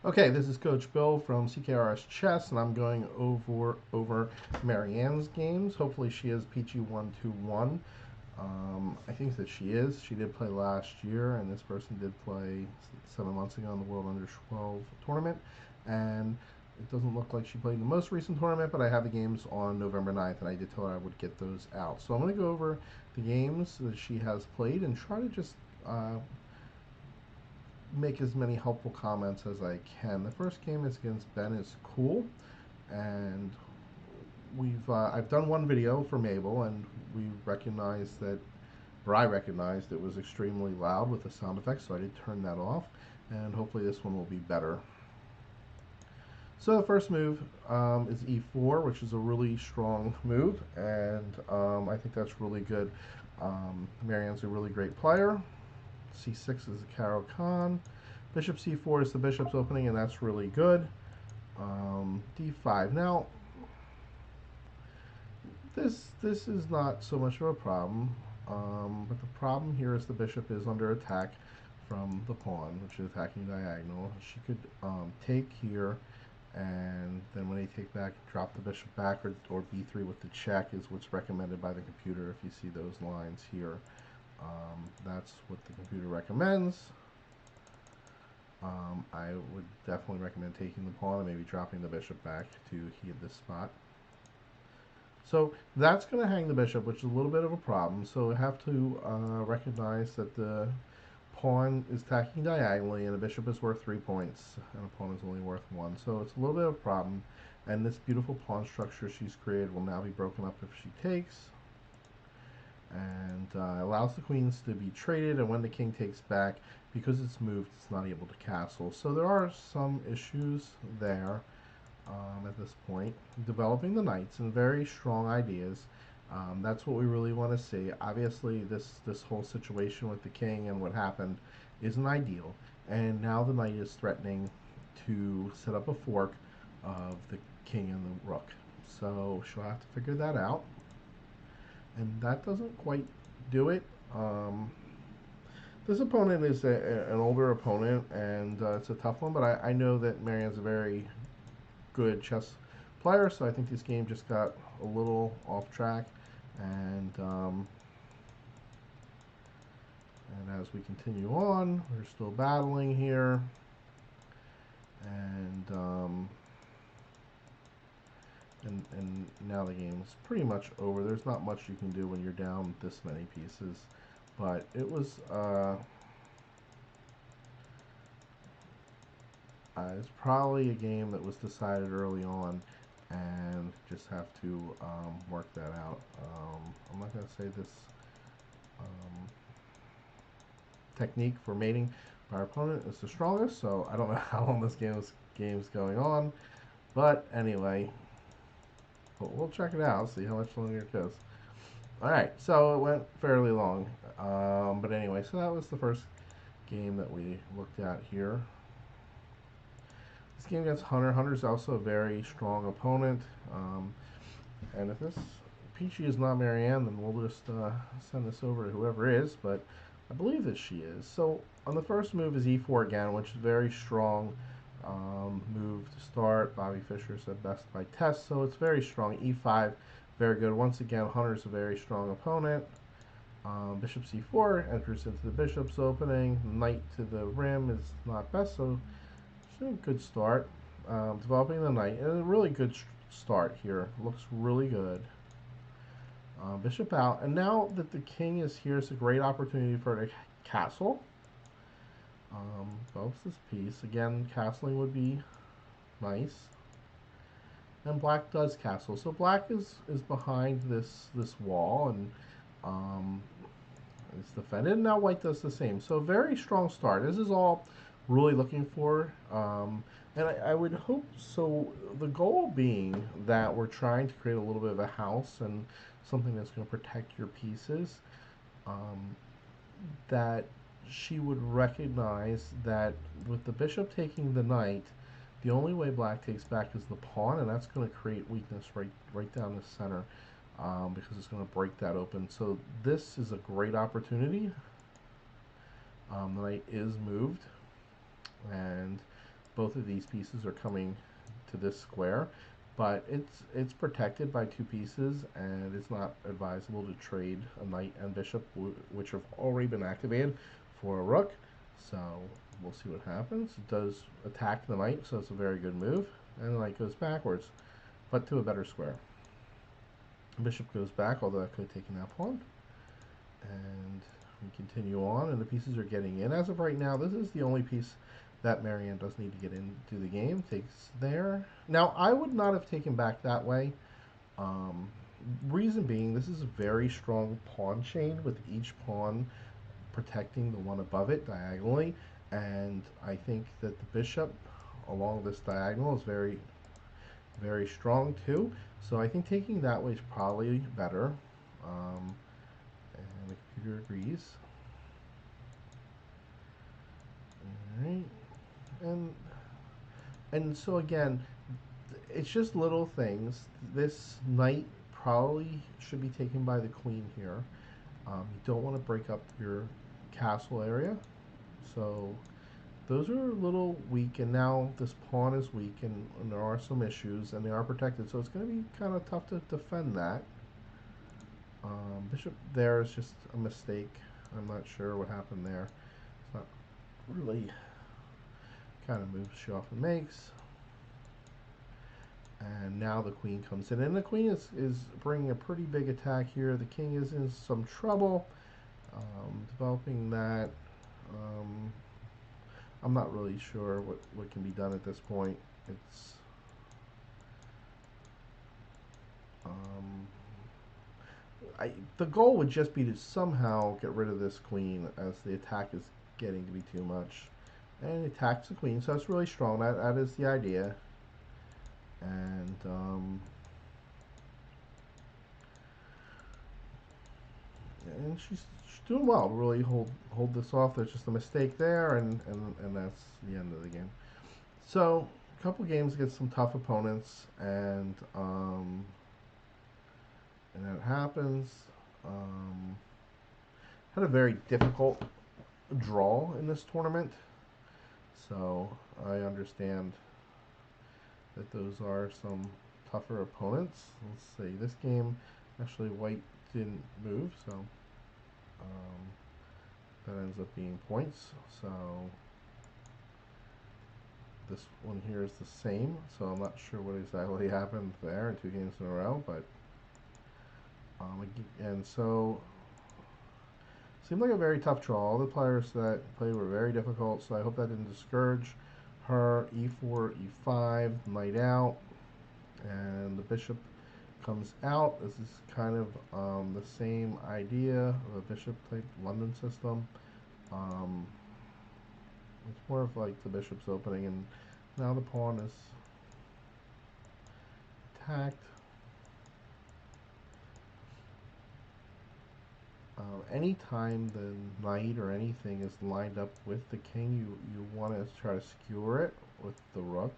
Okay, this is Coach Bill from CKRS Chess, and I'm going over Maryann's games. Hopefully, she is PG121. I think that she is. She did play last year, and this person did play 7 months ago in the World Under 12 tournament. And it doesn't look like she played in the most recent tournament, but I have the games on November 9th, and I did tell her I would get those out. So I'm going to go over the games that she has played and try to just make as many helpful comments as I can. The first game is against Ben is Cool, and I've done one video for Mabel, and we recognized that, or I recognized it was extremely loud with the sound effects, so I did turn that off, and hopefully this one will be better. So the first move is e4, which is a really strong move, and I think that's really good. Maryann's a really great player. C6 is a Caro Kann. Bishop C4 is the bishop's opening, and that's really good. D5. Now, this is not so much of a problem, but the problem here is the bishop is under attack from the pawn, which is attacking diagonal. She could take here, and then when they take back, drop the bishop back, or b3 with the check is what's recommended by the computer. If you see those lines here, that's what the computer recommends. I would definitely recommend taking the pawn and maybe dropping the bishop back to heal this spot. So that's going to hang the bishop, which is a little bit of a problem. So we have to recognize that the pawn is attacking diagonally, and the bishop is worth 3 points, and a pawn is only worth 1. So it's a little bit of a problem, and this beautiful pawn structure she's created will now be broken up if she takes. And allows the queens to be traded, and when the king takes back, because it's moved, it's not able to castle. So there are some issues there at this point. Developing the knights and very strong ideas. That's what we really want to see. Obviously, this whole situation with the king and what happened isn't ideal, and now the knight is threatening to set up a fork of the king and the rook. So she'll have to figure that out, and that doesn't quite do it. This opponent is an older opponent, and it's a tough one, but I know that Maryann's a very good chess player, so I think this game just got a little off track, and as we continue on, we're still battling here, and now the game's pretty much over. There's not much you can do when you're down this many pieces, but it was it's probably a game that was decided early on, and just have to work that out. I'm not going to say this technique for mating by our opponent is the strongest, so I don't know how long this game's going on, but anyway, we'll check it out, see how much longer it goes. Alright, so it went fairly long, but anyway, so that was the first game that we looked at here. This game against Hunter. Hunter's also a very strong opponent, and if this Peachy is not Maryann, then we'll just send this over to whoever is, but I believe that she is. So on the first move is e4 again, which is a very strong move to start. Bobby Fischer said best by test, so it's very strong. e5, very good. Once again, Hunter's a very strong opponent. Bishop c4 enters into the bishop's opening. Knight to the rim is not best, so it's a good start. Developing the knight, and a really good start here. Looks really good. Bishop out, and now that the king is here, it's a great opportunity for a castle. Develops this piece. Again, castling would be nice. And black does castle. So black is behind this wall, and it's defended. Now white does the same. So very strong start. This is all really looking for. And I would hope, so the goal being that we're trying to create a little bit of a house and something that's going to protect your pieces, that she would recognize that with the bishop taking the knight, the only way black takes back is the pawn, and that's going to create weakness right down the center, because it's going to break that open. So this is a great opportunity. The knight is moved, and both of these pieces are coming to this square, but it's protected by two pieces, and it's not advisable to trade a knight and bishop, which have already been activated, for a rook. So we'll see what happens. It does attack the knight, so it's a very good move, and the knight goes backwards, but to a better square. Bishop goes back, although that could have taken that pawn. And we continue on, and the pieces are getting in. As of right now, this is the only piece that Maryann does need to get into the game. Takes there. Now, I would not have taken back that way. Reason being, this is a very strong pawn chain with each pawn protecting the one above it diagonally. And I think that the bishop along this diagonal is very, very strong too. So I think taking that way is probably better. And the computer agrees. Alright. And so again, it's just little things. This knight probably should be taken by the queen here. You don't want to break up your castle area. So those are a little weak, and now this pawn is weak, and there are some issues, and they are protected. So it's going to be kind of tough to defend that. Bishop there is just a mistake. I'm not sure what happened there. It's not really kind of move she often makes. And now the queen comes in, and the queen is bringing a pretty big attack here. The king is in some trouble. Developing that. I'm not really sure what can be done at this point. It's the goal would just be to somehow get rid of this queen, as the attack is getting to be too much. And it attacks the queen, so that's really strong. That is the idea. And she's doing well. Really hold this off. There's just a mistake there, and that's the end of the game. So a couple games against some tough opponents, and that happens. Had a very difficult draw in this tournament, so I understand that those are some tougher opponents. Let's see, this game actually white didn't move, so that ends up being points. So this one here is the same, so I'm not sure what exactly happened there in 2 games in a row, but and so seemed like a very tough draw. All the players that played were very difficult, so I hope that didn't discourage her. E4, E5, knight out, and the bishop comes out. This is kind of the same idea of a bishop type London system. It's more of like the bishop's opening, and now the pawn is attacked. Anytime the knight or anything is lined up with the king, you want to try to skewer it with the rook.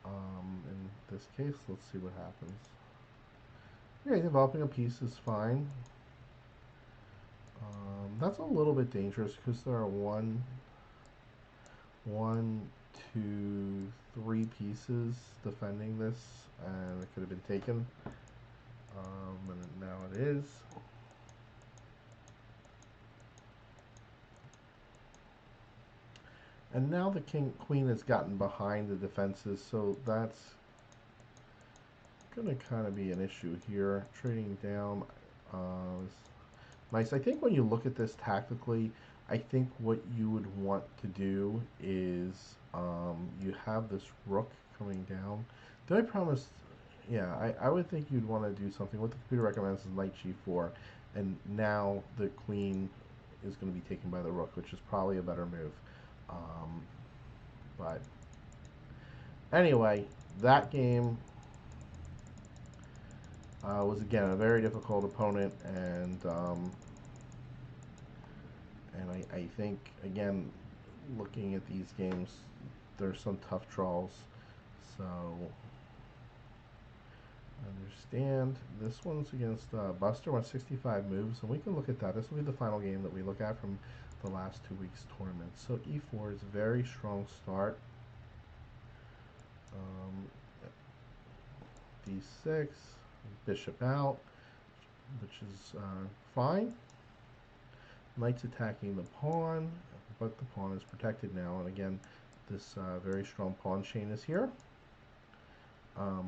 In this case, let's see what happens. Okay, developing a piece is fine. That's a little bit dangerous because there are one, two, 3 pieces defending this, and it could have been taken. And now it is. And now the queen has gotten behind the defenses, so that's going to kind of be an issue here. Trading down is nice. I think when you look at this tactically, I think what you would want to do is you have this rook coming down. The only problem is, yeah, I would think you'd want to do something. What the computer recommends is knight g4, and now the queen is going to be taken by the rook, which is probably a better move. But anyway, that game was again a very difficult opponent, and I think again, looking at these games, there's some tough draws. So understand this one's against Buster, 165 moves, and we can look at that. This will be the final game that we look at from the last 2 weeks tournament. So E4 is a very strong start. Um, d6, bishop out, which is fine. Knight's attacking the pawn, but the pawn is protected now. And again, this very strong pawn chain is here.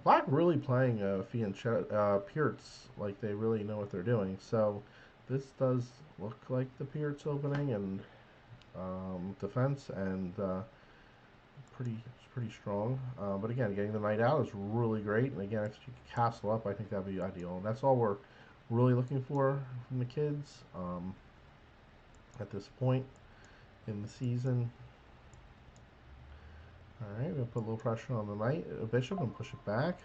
Black really playing Fee and Pierce like they really know what they're doing. So this does look like the Pierce opening and defense, and pretty strong. But again, getting the knight out is really great. And again, if you could castle up, I think that'd be ideal. And that's all we're really looking for from the kids at this point in the season. All right, we're gonna put a little pressure on the knight, bishop, and push it back.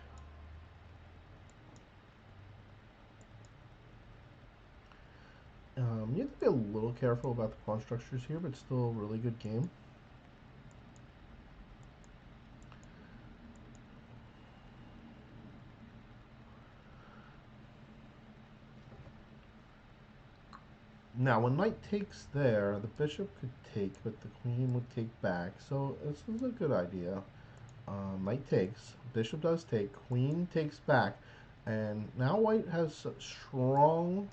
You have to be a little careful about the pawn structures here, but still a really good game. Now, when knight takes there, the bishop could take, but the queen would take back. So this is a good idea. Knight takes, bishop does take, queen takes back, and now white has strong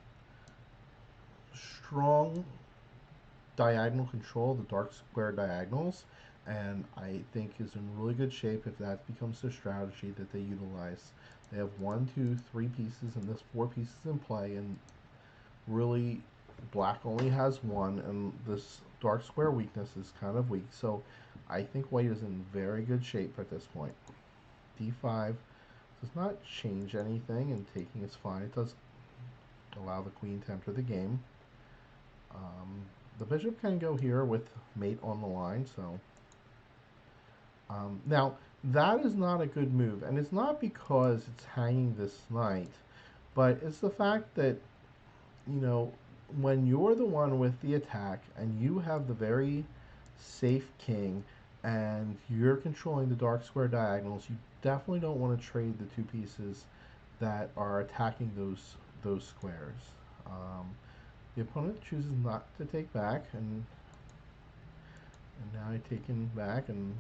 diagonal control, the dark square diagonals, and I think is in really good shape if that becomes their strategy that they utilize. They have 1, 2, 3 pieces, and this 4 pieces in play, and really black only has 1, and this dark square weakness is kind of weak. So I think white is in very good shape at this point. d5 does not change anything, and taking is fine. It does allow the queen to enter the game. The bishop can go here with mate on the line, so now that is not a good move, and it's not because it's hanging this knight, but it's the fact that, you know, when you're the one with the attack and you have the very safe king and you're controlling the dark square diagonals, you definitely don't want to trade the 2 pieces that are attacking those squares. The opponent chooses not to take back, and now he's taken back, and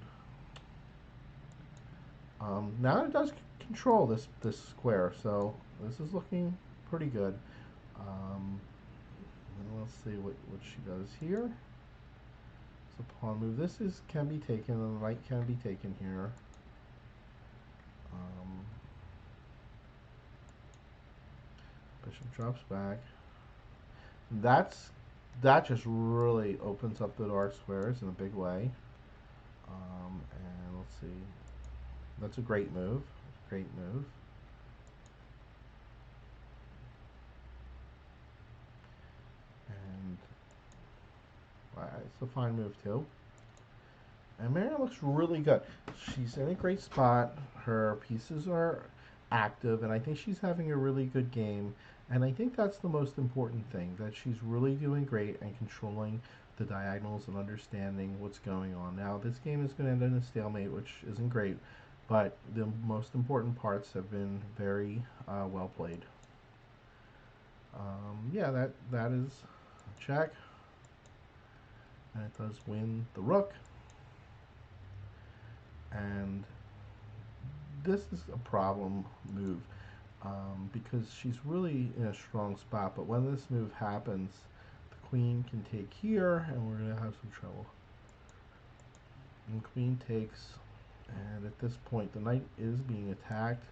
now it does control this square, so this is looking pretty good. And let's see what she does here. So pawn move. This can be taken, and the knight can be taken here. Bishop drops back. That just really opens up the dark squares in a big way. And let's see. That's a great move. Great move. And it's a fine move too. And Maryann looks really good. She's in a great spot. Her pieces are active, and I think she's having a really good game. And I think that's the most important thing, that she's really doing great and controlling the diagonals and understanding what's going on. Now, this game is going to end in a stalemate, which isn't great, but the most important parts have been very well played. Yeah, that is a check. And it does win the rook. And this is a problem move because she's really in a strong spot, but when this move happens, the queen can take here, and we're going to have some trouble. And queen takes, and at this point the knight is being attacked,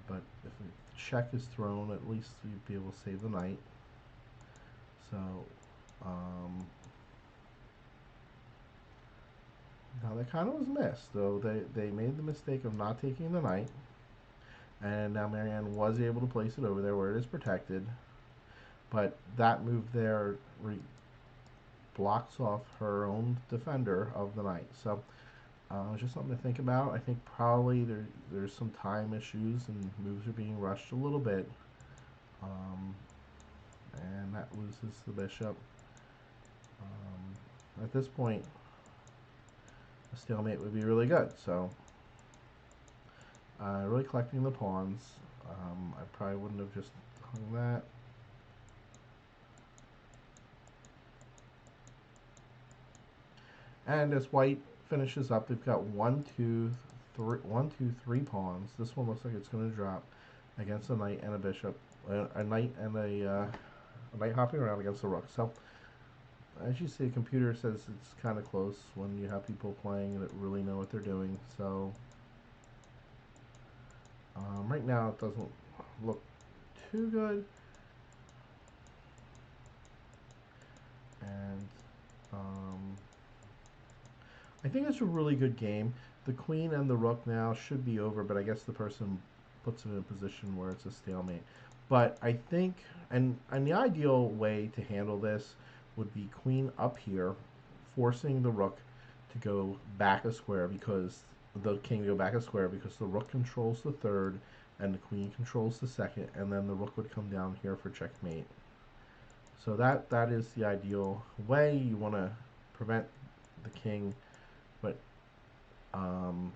but if a check is thrown, at least you'd be able to save the knight. So now that kind of was missed, though. They made the mistake of not taking the knight, and now Maryann was able to place it over there where it is protected, but that move there blocks off her own defender of the knight. So it's just something to think about. I think probably there's some time issues and moves are being rushed a little bit, and that loses the bishop. At this point, a stalemate would be really good. So really collecting the pawns. I probably wouldn't have just hung that. And as white finishes up, they've got 1, 2, three pawns. This one looks like it's going to drop against a knight and a bishop, a knight and a knight hopping around against a rook. So as you see, the computer says it's kind of close when you have people playing that really know what they're doing. So right now it doesn't look too good, and I think it's a really good game. The queen and the rook now should be over, but I guess the person puts it in a position where it's a stalemate. But I think, and the ideal way to handle this would be queen up here, forcing the rook to go back a square because the king to go back a square because the rook controls the third and the queen controls the second, and then the rook would come down here for checkmate. So that is the ideal way. You want to prevent the king, but um,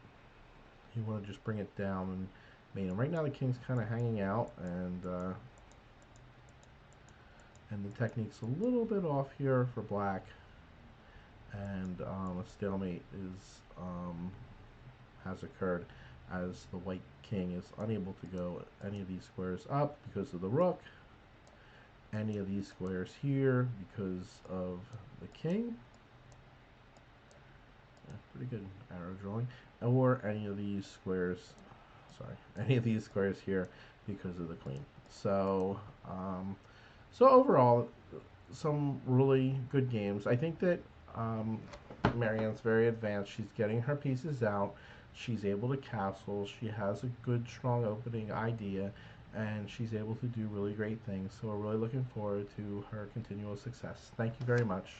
you want to just bring it down and mate him. Right now the king's kind of hanging out, and the technique's a little bit off here for black, and a stalemate is has occurred as the white king is unable to go any of these squares up because of the rook, any of these squares here because of the king. Pretty good arrow drawing, or any of these squares, any of these squares here because of the queen. So so overall, some really good games. I think that Maryann's very advanced. She's getting her pieces out. She's able to castle. She has a good, strong opening idea, and she's able to do really great things. So we're really looking forward to her continual success. Thank you very much.